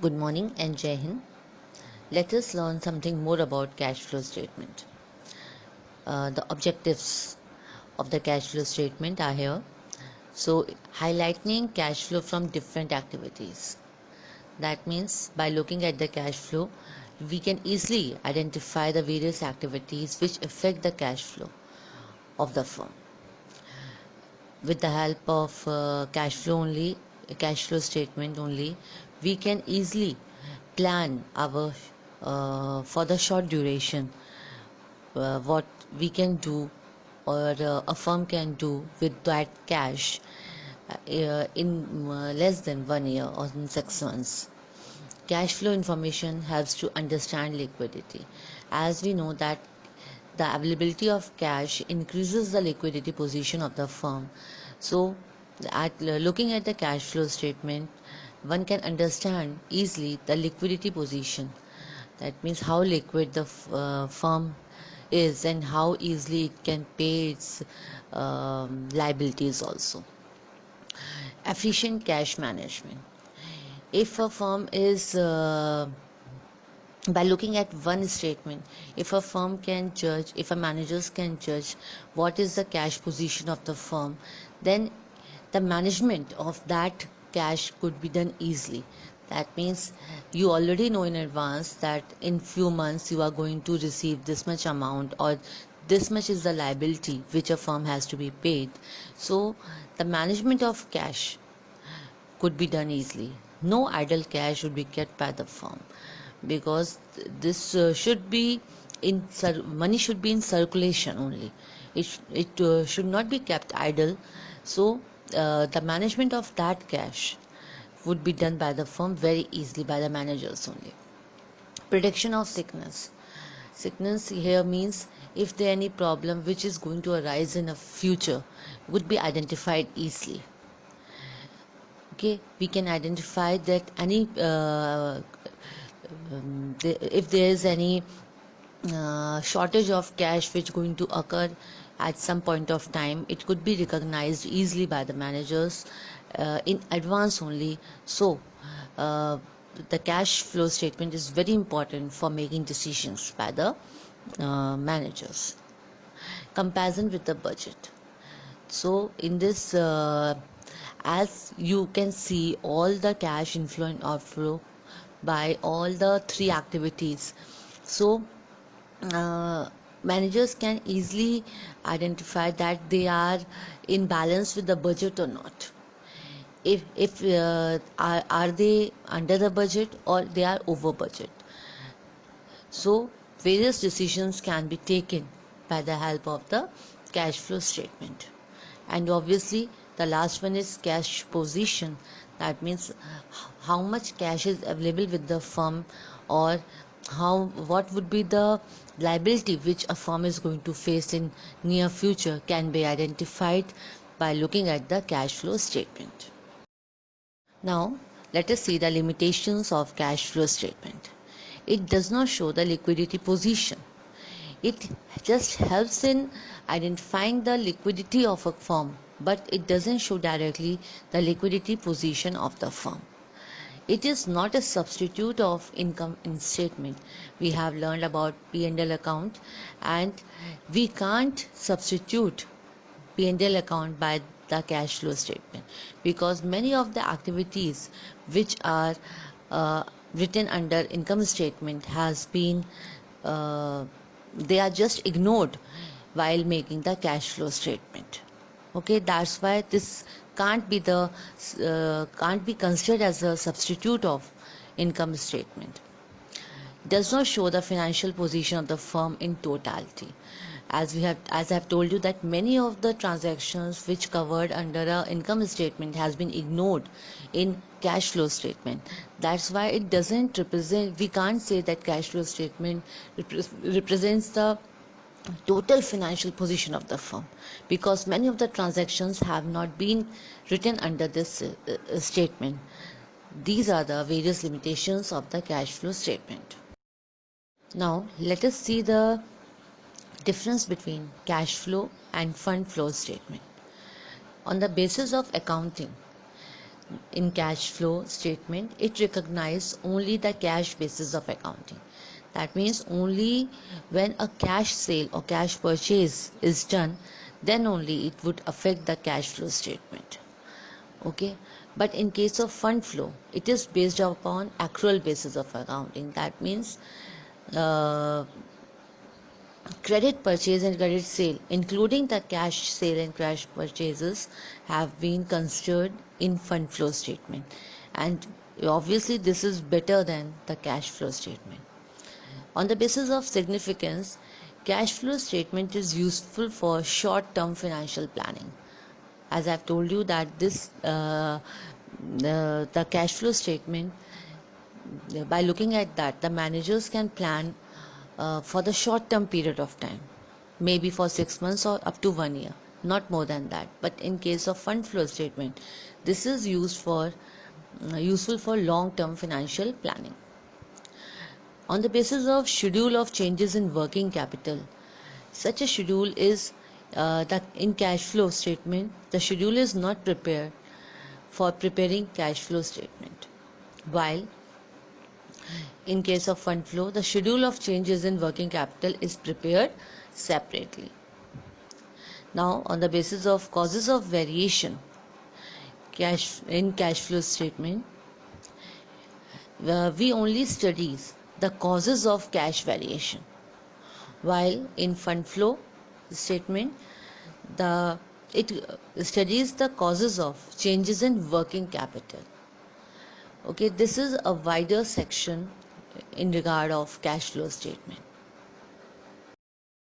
Good morning and Jai Hind. Let us learn something more about cash flow statement. The objectives of the cash flow statement are here. So, highlighting cash flow from different activities. That means by looking at the cash flow, we can easily identify the various activities which affect the cash flow of the firm. With the help of cash flow statement only, we can easily plan our for the short duration what we can do or a firm can do with that cash in less than 1 year or in 6 months. Cash flow information helps to understand liquidity. As we know that the availability of cash increases the liquidity position of the firm. So, looking at the cash flow statement, one can understand easily the liquidity position. That means how liquid the firm is and how easily it can pay its liabilities also. Efficient cash management. If a firm is by looking at one statement, if a firm can judge, if a managers can judge what is the cash position of the firm, then the management of that cash could be done easily. That means you already know in advance that in few months you are going to receive this much amount, or this much is the liability which a firm has to be paid. So the management of cash could be done easily. No idle cash should be kept by the firm, because this should be money should be in circulation only. It should not be kept idle. So the management of that cash would be done by the firm very easily by the managers only. Prediction of sickness. Sickness here means if there any problem which is going to arise in a future would be identified easily. Okay, we can identify that any if there is any shortage of cash which going to occur at some point of time, it could be recognized easily by the managers in advance only. So the cash flow statement is very important for making decisions by the managers. Comparison with the budget. So in this as you can see all the cash inflow and outflow by all the three activities. So managers can easily identify that they are in balance with the budget or not. If are they under the budget or they are over budget. So various decisions can be taken by the help of the cash flow statement. And obviously the last one is cash position. That means how much cash is available with the firm, or what would be the liability which a firm is going to face in near future can be identified by looking at the cash flow statement. Now let us see the limitations of cash flow statement. It does not show the liquidity position. It just helps in identifying the liquidity of a firm, but it doesn't show directly the liquidity position of the firm. It is not a substitute of income in statement. We have learned about P&L account, and we can't substitute P&L account by the cash flow statement, because many of the activities which are written under income statement has been they are just ignored while making the cash flow statement. Okay, that's why this can't be considered as a substitute of income statement. Does not show the financial position of the firm in totality. As I have told you that many of the transactions which covered under a income statement has been ignored in cash flow statement. That's why it doesn't represent, we can't say that cash flow statement represents the total financial position of the firm, because many of the transactions have not been written under this statement. These are the various limitations of the cash flow statement. Now let us see the difference between cash flow and fund flow statement. On the basis of accounting, in cash flow statement, it recognizes only the cash basis of accounting. That means only when a cash sale or cash purchase is done, then only it would affect the cash flow statement. Okay, but in case of fund flow, it is based upon accrual basis of accounting. That means uh, credit purchase and credit sale, including the cash sale and cash purchases, have been considered in fund flow statement, and obviously this is better than the cash flow statement. On the basis of significance, cash flow statement is useful for short term financial planning. As I've told you that this the cash flow statement, by looking at that, the managers can plan for the short term period of time, maybe for 6 months or up to 1 year, not more than that. But in case of fund flow statement, this is useful for long term financial planning. On the basis of schedule of changes in working capital, such a schedule is that in cash flow statement, the schedule is not prepared for preparing cash flow statement, while in case of fund flow, the schedule of changes in working capital is prepared separately. Now, on the basis of causes of variation, cash flow statement, we only studies the causes of cash variation, while in fund flow statement, the it studies the causes of changes in working capital. Okay, this is a wider section in regard of cash flow statement.